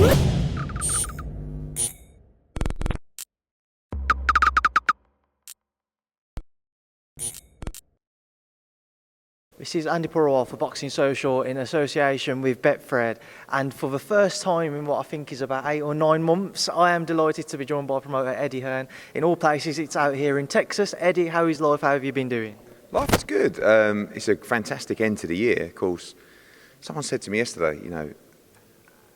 This is Andi Purewal for Boxing Social in association with Betfred, and for the first time in what I think is about 8 or 9 months, I am delighted to be joined by promoter Eddie Hearn. In all places, it's out here in Texas. Eddie, how is life? How have you been doing? Life is good. It's a fantastic end to the year. Of course, someone said to me yesterday,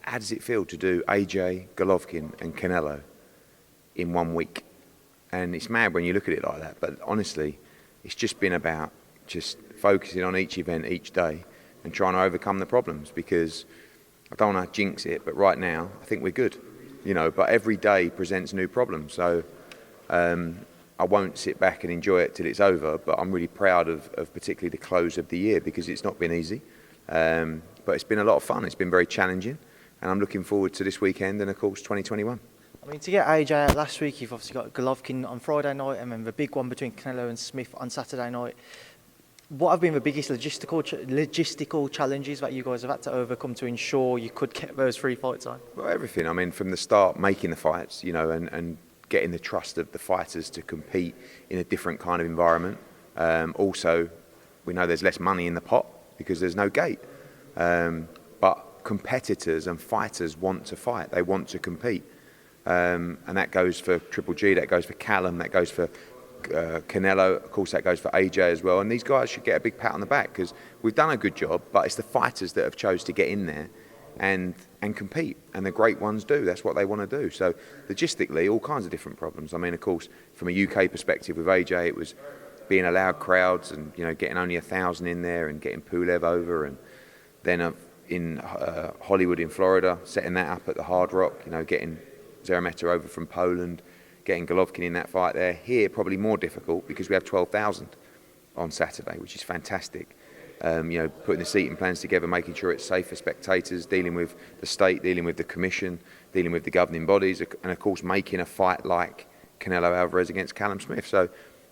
how does it feel to do AJ, Golovkin and Canelo in 1 week? And it's mad when you look at it like that, but honestly, it's just been about just focusing on each event each day and trying to overcome the problems, because I don't want to jinx it, but right now I think we're good, but every day presents new problems. So I won't sit back and enjoy it till it's over, but I'm really proud of particularly the close of the year, because it's not been easy, but it's been a lot of fun. It's been very challenging, and I'm looking forward to this weekend and of course 2021. I mean, to get AJ out last week, you've obviously got Golovkin on Friday night and then the big one between Canelo and Smith on Saturday night. What have been the biggest logistical challenges that you guys have had to overcome to ensure you could get those 3 fights on? Well, everything. I mean, from the start, making the fights, and getting the trust of the fighters to compete in a different kind of environment. Also, we know there's less money in the pot because there's no gate. But competitors and fighters want to fight. They want to compete. And that goes for Triple G, that goes for Callum, that goes for Canelo, of course that goes for AJ as well, and these guys should get a big pat on the back because we've done a good job, but it's the fighters that have chose to get in there and compete, and the great ones do. That's what they want to do. So logistically, all kinds of different problems. I mean, of course, from a UK perspective with AJ, it was being allowed crowds and getting only 1,000 in there and getting Purewal over, and then in Hollywood in Florida, setting that up at the Hard Rock, getting Zeremeta over from Poland, getting Golovkin in that fight there. Here, probably more difficult because we have 12,000 on Saturday, which is fantastic. Putting the seating plans together, making sure it's safe for spectators, dealing with the state, dealing with the commission, dealing with the governing bodies, and of course making a fight like Canelo Alvarez against Canelo-Smith. So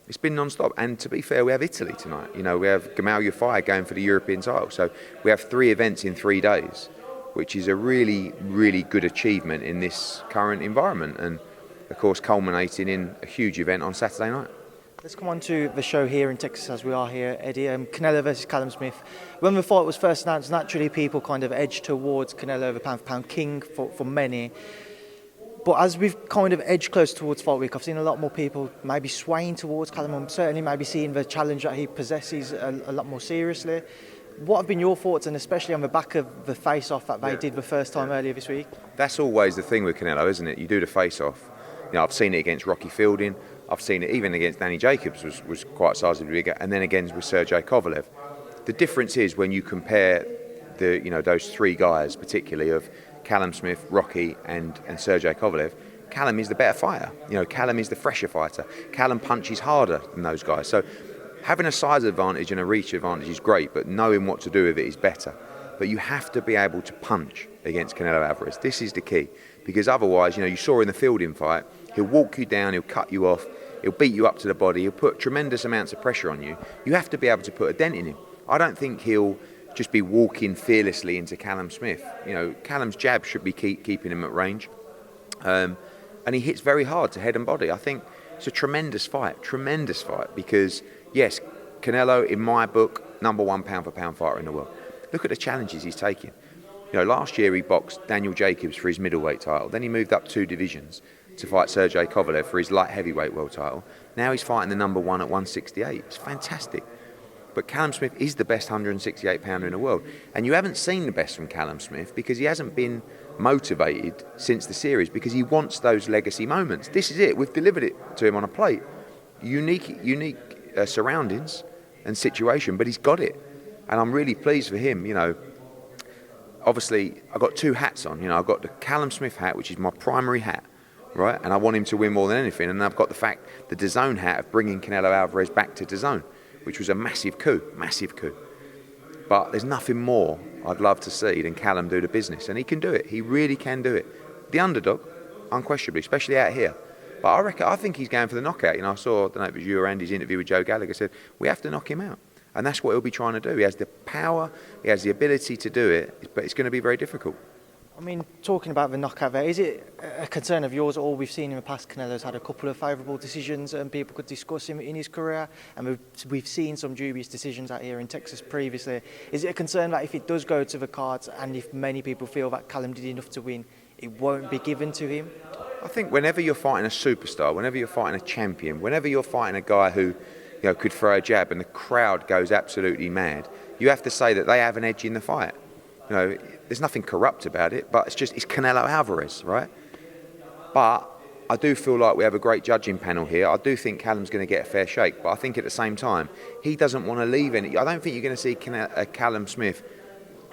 it's been non-stop. And to be fair, we have Italy tonight. We have Gamal Yafai going for the European title. So we have 3 events in 3 days, which is a really, really good achievement in this current environment. And of course, culminating in a huge event on Saturday night. Let's come on to the show here in Texas as we are here, Eddie. Canelo versus Callum-Smith. When the fight was first announced, naturally people kind of edged towards Canelo, the pound-for-pound king for many. But as we've kind of edged close towards fight week, I've seen a lot more people maybe swaying towards Callum, and certainly maybe seeing the challenge that he possesses a lot more seriously. What have been your thoughts, and especially on the back of the face-off that they did the first time earlier this week? That's always the thing with Canelo, isn't it? You do the face-off. I've seen it against Rocky Fielding. I've seen it even against Danny Jacobs, was quite sizably bigger, and then again with Sergey Kovalev. The difference is when you compare those 3 guys, particularly of Callum-Smith, Rocky, and Sergey Kovalev. Callum is the better fighter. Callum is the fresher fighter. Callum punches harder than those guys. So having a size advantage and a reach advantage is great, but knowing what to do with it is better. But you have to be able to punch against Canelo Alvarez. This is the key, because otherwise, you saw in the Fielding fight, he'll walk you down, he'll cut you off, he'll beat you up to the body, he'll put tremendous amounts of pressure on you. You have to be able to put a dent in him. I don't think he'll just be walking fearlessly into Callum-Smith. Callum's jab should be keeping him at range. And he hits very hard to head and body. I think it's a tremendous fight, because, yes, Canelo, in my book, #1 pound-for-pound fighter in the world. Look at the challenges he's taking. Last year he boxed Daniel Jacobs for his middleweight title. Then he moved up 2 divisions to fight Sergey Kovalev for his light heavyweight world title. Now he's fighting the #1 at 168. It's fantastic. But Callum-Smith is the best 168 pounder in the world. And you haven't seen the best from Callum-Smith because he hasn't been motivated since the series, because he wants those legacy moments. This is it. We've delivered it to him on a plate. Unique surroundings and situation, but he's got it. And I'm really pleased for him. Obviously, I've got 2 hats on. I've got the Callum-Smith hat, which is my primary hat, right? And I want him to win more than anything. And I've got the DAZN hat of bringing Canelo Alvarez back to DAZN, which was a massive coup. But there's nothing more I'd love to see than Callum do the business. And he can do it. He really can do it. The underdog, unquestionably, especially out here. But I think he's going for the knockout. I saw, I don't know if it was you or Andy's interview with Joe Gallagher, said, we have to knock him out. And that's what he'll be trying to do. He has the power, he has the ability to do it, but it's going to be very difficult. I mean, talking about the knockout there, is it a concern of yours? All we've seen in the past, Canelo's had a couple of favourable decisions and people could discuss him in his career, and we've seen some dubious decisions out here in Texas previously. Is it a concern that if it does go to the cards and if many people feel that Callum did enough to win, it won't be given to him? I think whenever you're fighting a superstar, whenever you're fighting a champion, whenever you're fighting a guy who could throw a jab and the crowd goes absolutely mad, you have to say that they have an edge in the fight. There's nothing corrupt about it, but it's Canelo Alvarez, right? But I do feel like we have a great judging panel here. I do think Callum's going to get a fair shake, but I think at the same time, he doesn't want to leave any. I don't think you're going to see Callum Smith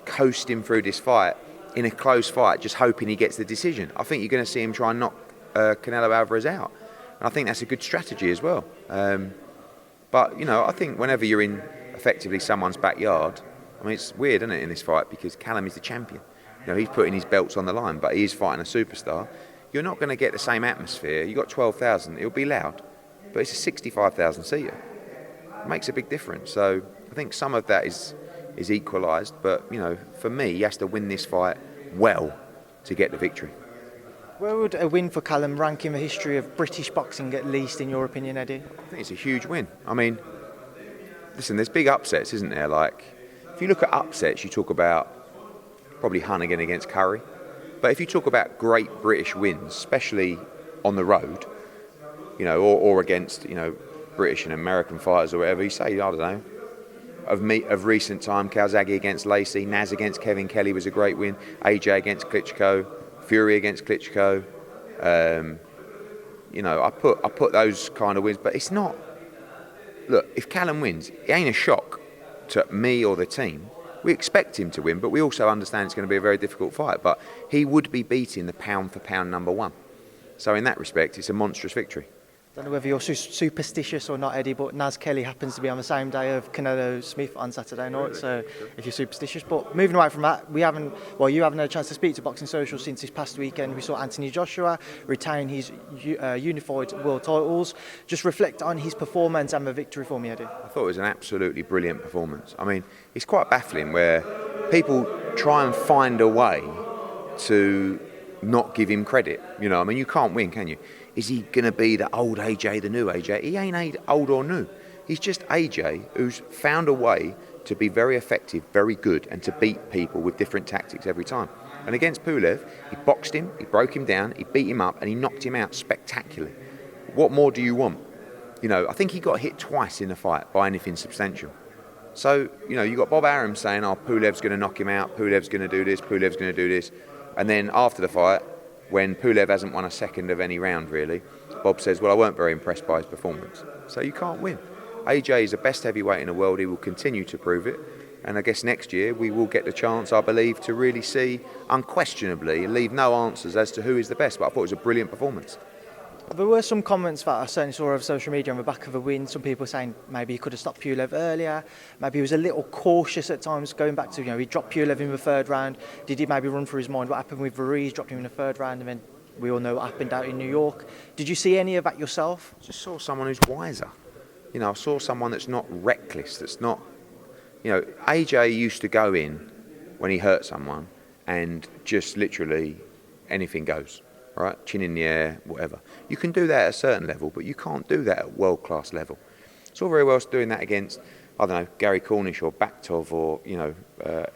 coasting through this fight in a close fight, just hoping he gets the decision. I think you're going to see him try and knock Canelo Alvarez out. And I think that's a good strategy as well. But I think whenever you're in effectively someone's backyard, I mean, it's weird, isn't it, in this fight, because Callum is the champion. He's putting his belts on the line, but he is fighting a superstar. You're not going to get the same atmosphere. You've got 12,000, it'll be loud, but it's a 65,000 seater. It makes a big difference. So I think some of that is equalised, but for me, he has to win this fight well to get the victory. Where would a win for Callum rank in the history of British boxing, at least, in your opinion, Eddie? I think it's a huge win. I mean, listen, there's big upsets, isn't there? Like, if you look at upsets, you talk about probably Hearn against Curry. But if you talk about great British wins, especially on the road, or against, British and American fighters or whatever, you say, I don't know, of recent time, Calzaghe against Lacey, Naz against Kevin Kelly was a great win, AJ against Klitschko, Fury against Klitschko. I put those kind of wins, but it's not. Look, if Callum wins, it ain't a shock to me or the team. We expect him to win, but we also understand it's going to be a very difficult fight. But he would be beating the pound for pound number one. So in that respect, it's a monstrous victory. I don't know whether you're superstitious or not, Eddie, but Naz Kelly happens to be on the same day of Canelo-Smith on Saturday night, really? So if you're superstitious. But moving away from that, you haven't had a chance to speak to Boxing Social since this past weekend. We saw Anthony Joshua retain his unified world titles. Just reflect on his performance and the victory for me, Eddie. I thought it was an absolutely brilliant performance. I mean, it's quite baffling where people try and find a way to not give him credit. You can't win, can you? Is he going to be the old AJ, the new AJ? He ain't old or new. He's just AJ who's found a way to be very effective, very good, and to beat people with different tactics every time. And against Pulev, he boxed him, he broke him down, he beat him up, and he knocked him out spectacularly. What more do you want? I think he got hit twice in the fight by anything substantial. So, you got Bob Arum saying, Pulev's going to knock him out, Pulev's going to do this, Pulev's going to do this. And then after the fight, when Pulev hasn't won a second of any round, really, Bob says, well, I weren't very impressed by his performance. So you can't win. AJ is the best heavyweight in the world. He will continue to prove it. And I guess next year we will get the chance, I believe, to really see, unquestionably, leave no answers as to who is the best. But I thought it was a brilliant performance. There were some comments that I certainly saw over social media on the back of the win. Some people saying maybe he could have stopped Pulev earlier. Maybe he was a little cautious at times, going back to, he dropped Pulev in the third round. Did he maybe run through his mind what happened with Ruiz, dropped him in the third round, and then we all know what happened out in New York. Did you see any of that yourself? I just saw someone who's wiser. I saw someone that's not reckless, that's not... AJ used to go in when he hurt someone and just literally anything goes. Right, chin in the air, whatever. You can do that at a certain level, but you can't do that at world-class level. It's all very well doing that against, I don't know, Gary Cornish or Baktov or,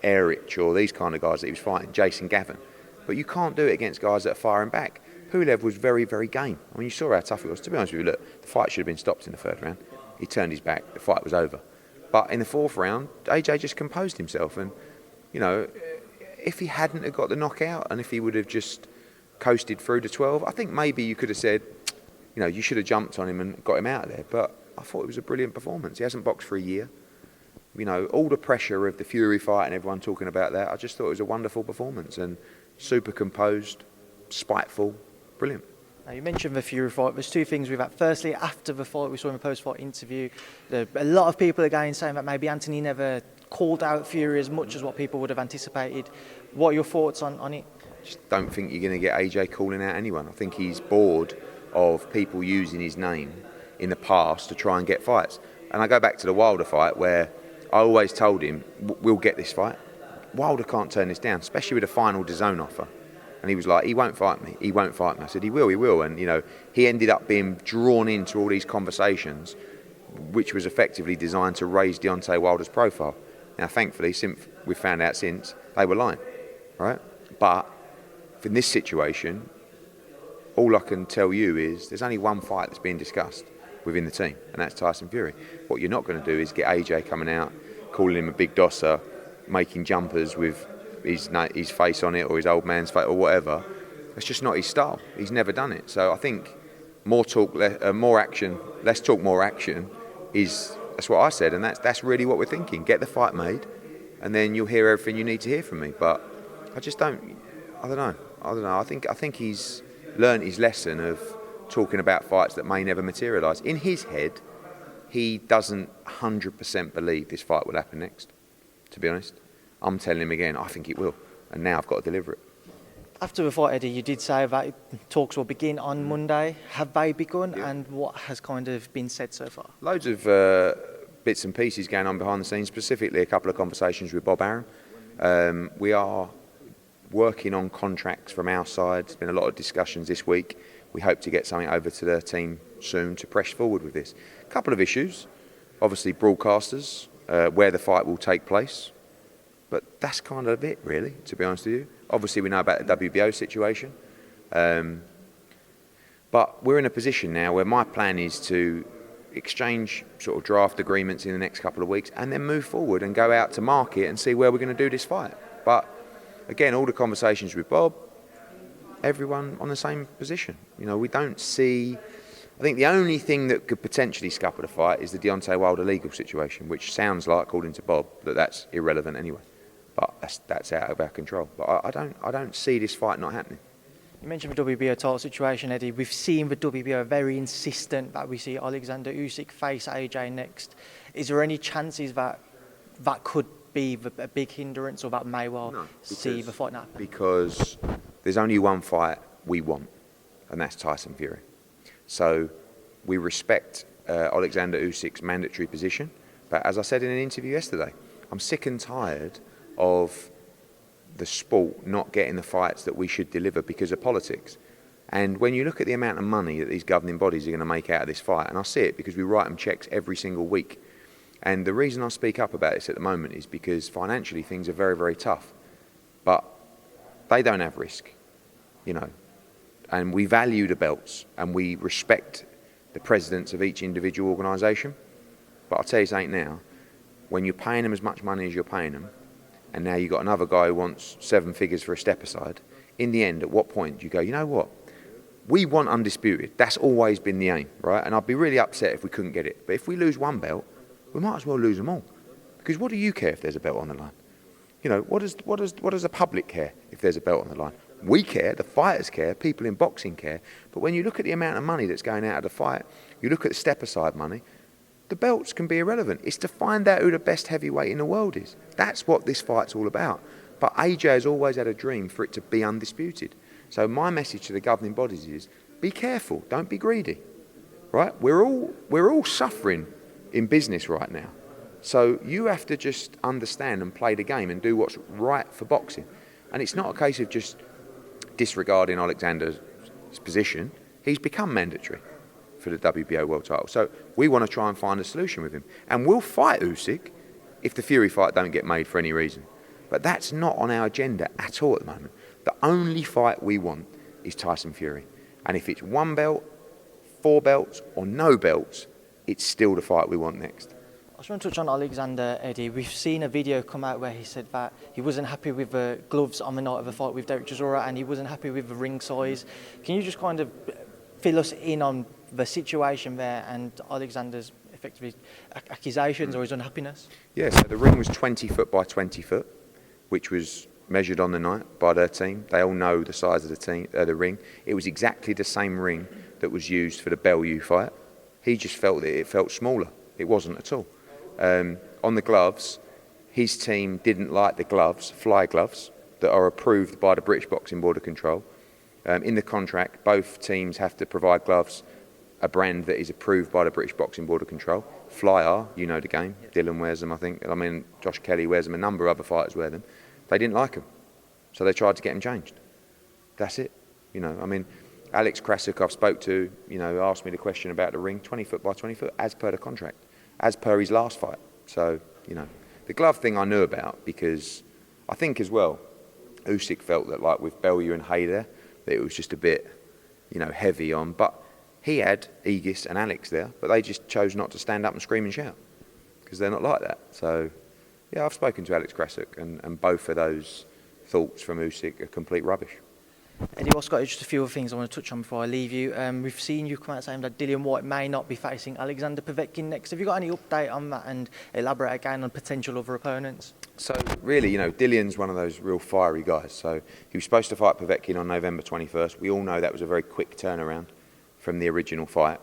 Erich or these kind of guys that he was fighting, Jason Gavin. But you can't do it against guys that are firing back. Pulev was very, very game. I mean, you saw how tough it was. To be honest with you, look, the fight should have been stopped in the third round. He turned his back, the fight was over. But in the fourth round, AJ just composed himself. And, if he hadn't have got the knockout and if he would have just coasted through to 12, I think maybe you could have said, you should have jumped on him and got him out of there. But I thought it was a brilliant performance. He hasn't boxed for a year. All the pressure of the Fury fight and everyone talking about that, I just thought it was a wonderful performance and super composed, spiteful, brilliant. Now, you mentioned the Fury fight. There's two things with that. Firstly, after the fight, we saw in a post-fight interview, a lot of people again saying that maybe Anthony never called out Fury as much as what people would have anticipated. What are your thoughts on it? Just don't think you're going to get AJ calling out anyone. I think he's bored of people using his name in the past to try and get fights. And I go back to the Wilder fight where I always told him, we'll get this fight. Wilder can't turn this down, especially with a final DAZN offer. And he was like, he won't fight me. He won't fight me. I said, he will. And, he ended up being drawn into all these conversations, which was effectively designed to raise Deontay Wilder's profile. Now, thankfully, since we've found out since, they were lying, right? But in this situation, all I can tell you is there's only one fight that's being discussed within the team, and that's Tyson Fury. What you're not going to do is get AJ coming out, calling him a big dosser, making jumpers with his face on it or his old man's face or whatever. It's just not his style. He's never done it. So I think more talk, more action, less talk, more action that's what I said, and that's really what we're thinking. Get the fight made, and then you'll hear everything you need to hear from me. But I don't know. I think he's learned his lesson of talking about fights that may never materialise. In his head, he doesn't 100% believe this fight will happen next, to be honest. I'm telling him again, I think it will. And now I've got to deliver it. After the fight, Eddie, you did say that talks will begin on Monday. Have they begun? Yeah. And what has kind of been said so far? Loads of bits and pieces going on behind the scenes, specifically a couple of conversations with Bob Arum. We are working on contracts from our side. There's been a lot of discussions this week. We hope to get something over to the team soon to press forward with this. A couple of issues. Obviously, broadcasters, where the fight will take place. But that's kind of it, really, to be honest with you. Obviously, we know about the WBO situation. But we're in a position now where my plan is to exchange sort of draft agreements in the next couple of weeks and then move forward and go out to market and see where we're going to do this fight. But again, all the conversations with Bob, everyone on the same position. We don't see... I think the only thing that could potentially scupper the fight is the Deontay Wilder legal situation, which sounds like, according to Bob, that's irrelevant anyway. But that's out of our control. But I don't see this fight not happening. You mentioned the WBO title situation, Eddie. We've seen the WBO very insistent that we see Alexander Usyk face AJ next. Is there any chances that could be a big hindrance, or that may well see the fight not happen? Because there's only one fight we want, and that's Tyson Fury. So we respect Alexander Usyk's mandatory position. But as I said in an interview yesterday, I'm sick and tired of the sport not getting the fights that we should deliver because of politics. And when you look at the amount of money that these governing bodies are going to make out of this fight, and I see it because we write them checks every single week. And the reason I speak up about this at the moment is because financially things are very, very tough. But they don't have risk, And we value the belts and we respect the presidents of each individual organisation. But I'll tell you something now, when you're paying them as much money as you're paying them, and now you've got another guy who wants 7 figures for a step aside, in the end, at what point do you go, you know what? We want undisputed. That's always been the aim, right? And I'd be really upset if we couldn't get it. But if we lose one belt, we might as well lose them all. Because what do you care if there's a belt on the line? What does the public care if there's a belt on the line? We care, the fighters care, people in boxing care. But when you look at the amount of money that's going out of the fight, you look at the step-aside money, the belts can be irrelevant. It's to find out who the best heavyweight in the world is. That's what this fight's all about. But AJ has always had a dream for it to be undisputed. So my message to the governing bodies is, be careful, don't be greedy. Right? We're all suffering in business right now. So you have to just understand and play the game and do what's right for boxing. And it's not a case of just disregarding Alexander's position. He's become mandatory for the WBO world title. So we want to try and find a solution with him. And we'll fight Usyk if the Fury fight don't get made for any reason. But that's not on our agenda at all at the moment. The only fight we want is Tyson Fury. And if it's 1 belt, 4 belts, or no belts, it's still the fight we want next. I just want to touch on Alexander, Eddie. We've seen a video come out where he said that he wasn't happy with the gloves on the night of the fight with Derek Chisora, and he wasn't happy with the ring size. Can you just kind of fill us in on the situation there and Alexander's effectively accusations or his unhappiness? Yeah, so the ring was 20 foot by 20 foot, which was measured on the night by their team. They all know the size of the ring. It was exactly the same ring that was used for the Bellew fight. He just felt that it felt smaller. It wasn't at all. On the gloves, his team didn't like the gloves, fly gloves, that are approved by the British Boxing Board of Control. In the contract, both teams have to provide gloves, a brand that is approved by the British Boxing Board of Control. Fly are, you know the game. Dylan wears them, I think. Josh Kelly wears them. A number of other fighters wear them. They didn't like him, so they tried to get him changed. That's it. I mean, Alex Krasuk I've spoke to, asked me the question about the ring, 20 foot by 20 foot, as per the contract, as per his last fight. So, the glove thing I knew about, because I think as well, Usyk felt that, like with Bellew and Hay there, that it was just a bit, heavy on. But he had Aegis and Alex there, but they just chose not to stand up and scream and shout, because they're not like that. So, yeah, I've spoken to Alex Krasuk, and both of those thoughts from Usyk are complete rubbish. Eddie, what's got just a few other things I want to touch on before I leave you. We've seen you come out saying that Dillian Whyte may not be facing Alexander Povetkin next. Have you got any update on that, and elaborate again on potential other opponents? So really, Dillian's one of those real fiery guys. So he was supposed to fight Povetkin on November 21st. We all know that was a very quick turnaround from the original fight.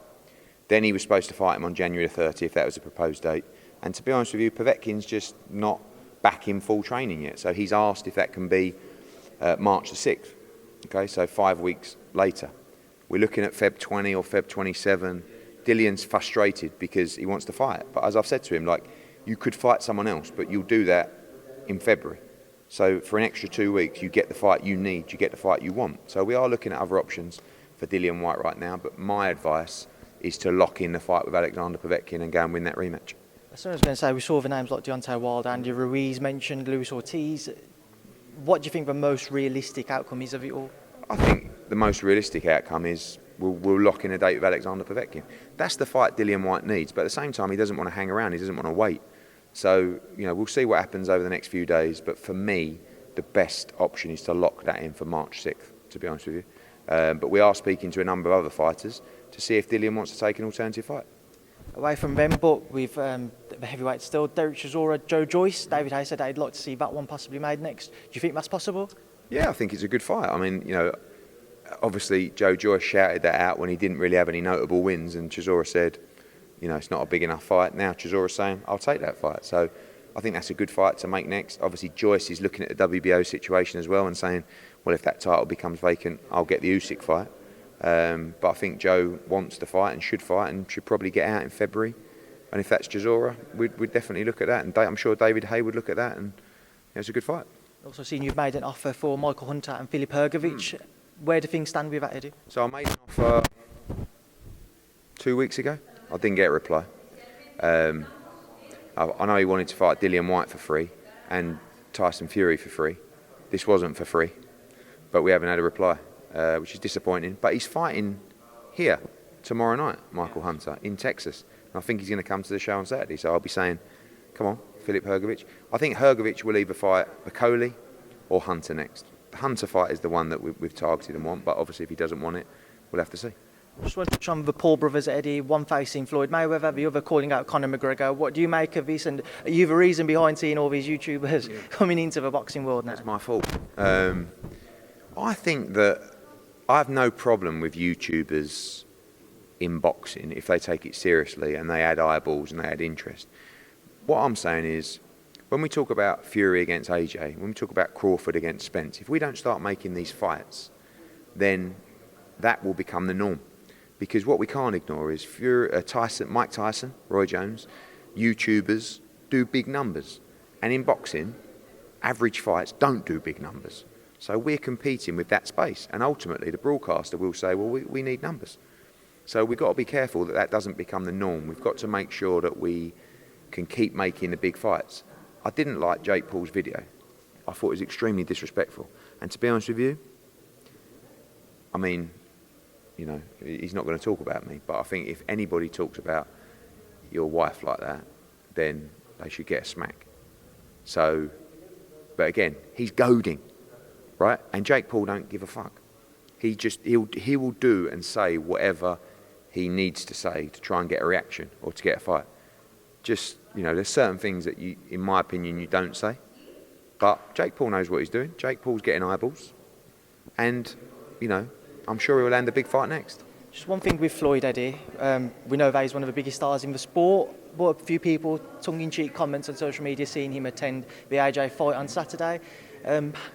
Then he was supposed to fight him on January the 30th. That was the proposed date. And to be honest with you, Povetkin's just not back in full training yet. So he's asked if that can be March the 6th. Okay, so 5 weeks later. We're looking at Feb 20 or Feb 27. Dillian's frustrated because he wants to fight. But as I've said to him, you could fight someone else, but you'll do that in February. So for an extra 2 weeks, you get the fight you need, you get the fight you want. So we are looking at other options for Dillian Whyte right now, but my advice is to lock in the fight with Alexander Povetkin and go and win that rematch. That's what I was going to say. We saw the names like Deontay Wilder, Andy Ruiz mentioned, Luis Ortiz. What do you think the most realistic outcome is of it all? I think the most realistic outcome is we'll lock in a date with Alexander Povetkin. That's the fight Dillian Whyte needs, but at the same time, he doesn't want to hang around, he doesn't want to wait. So, we'll see what happens over the next few days, but for me, the best option is to lock that in for March 6th, to be honest with you. But we are speaking to a number of other fighters to see if Dillian wants to take an alternative fight. Away from them, but with the heavyweight still, Derek Chisora, Joe Joyce. David Hay said they'd like to see that one possibly made next. Do you think that's possible? Yeah, I think it's a good fight. I mean, obviously Joe Joyce shouted that out when he didn't really have any notable wins, and Chisora said, it's not a big enough fight. Now Chisora's saying, I'll take that fight. So I think that's a good fight to make next. Obviously Joyce is looking at the WBO situation as well and saying, well, if that title becomes vacant, I'll get the Usyk fight. But I think Joe wants to fight and should probably get out in February. And if that's Chisora, we'd definitely look at that. And I'm sure David Hay would look at that, and it's a good fight. Also seen you've made an offer for Michael Hunter and Filip Hrgovic. Where do things stand with that, Eddie? So I made an offer 2 weeks ago. I didn't get a reply. I know he wanted to fight Dillian Whyte for free and Tyson Fury for free. This wasn't for free, but we haven't had a reply, which is disappointing. But he's fighting here tomorrow night, Michael Hunter, in Texas. And I think he's going to come to the show on Saturday. So I'll be saying, come on, Filip Hrgovic. I think Hrgovic will either fight Bakole or Hunter next. The Hunter fight is the one that we've targeted and want, but obviously if he doesn't want it, we'll have to see. Just want to touch on the Paul brothers, Eddie, one facing Floyd Mayweather, the other calling out Conor McGregor. What do you make of this, and are you the reason behind seeing all these YouTubers coming into the boxing world now? That's my fault. I think that I have no problem with YouTubers in boxing if they take it seriously and they add eyeballs and they add interest. What I'm saying is, when we talk about Fury against AJ, when we talk about Crawford against Spence, if we don't start making these fights, then that will become the norm. Because what we can't ignore is Mike Tyson, Roy Jones, YouTubers do big numbers. And in boxing, average fights don't do big numbers. So we're competing with that space. And ultimately, the broadcaster will say, well, we need numbers. So we've got to be careful that doesn't become the norm. We've got to make sure that we can keep making the big fights. I didn't like Jake Paul's video. I thought it was extremely disrespectful. And to be honest with you, I mean, he's not going to talk about me, but I think if anybody talks about your wife like that, then they should get a smack. So, but again, he's goading, right? And Jake Paul don't give a fuck. He will do and say whatever he needs to say to try and get a reaction or to get a fight. Just, there's certain things that you, in my opinion, you don't say. But Jake Paul knows what he's doing. Jake Paul's getting eyeballs. And, I'm sure he'll land a big fight next. Just one thing with Floyd, Eddie. We know that he's one of the biggest stars in the sport, but a few people, tongue-in-cheek comments on social media, seeing him attend the AJ fight on Saturday.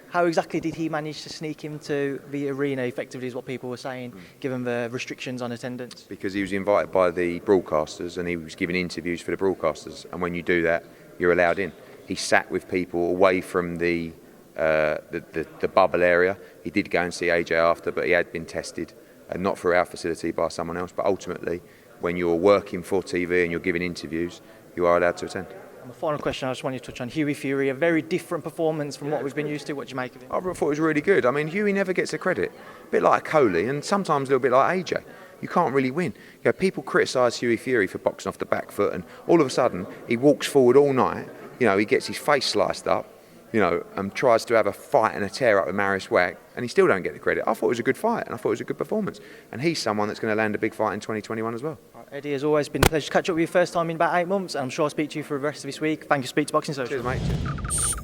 How exactly did he manage to sneak into the arena, effectively, is what people were saying, given the restrictions on attendance? Because he was invited by the broadcasters and he was giving interviews for the broadcasters. And when you do that, you're allowed in. He sat with people away from the the bubble area. He did go and see AJ after, but he had been tested, not through our facility, by someone else. But ultimately, when you're working for TV and you're giving interviews, you are allowed to attend. And the final question I just want you to touch on, Hughie Fury, a very different performance from what we've been used to. What do you make of it? I thought it was really good. I mean, Hughie never gets the credit. A bit like Coley, and sometimes a little bit like AJ. You can't really win. You know, people criticise Hughie Fury for boxing off the back foot, and all of a sudden he walks forward all night. You know, he gets his face sliced up. You know, and tries to have a fight and a tear up with Marius Wack, and he still don't get the credit. I thought it was a good fight, and I thought it was a good performance. And he's someone that's going to land a big fight in 2021 as well. Eddie, has always been a pleasure to catch up with you first time in about 8 months, and I'm sure I'll speak to you for the rest of this week. Thank you for speaking to Boxing Social. Cheers, mate.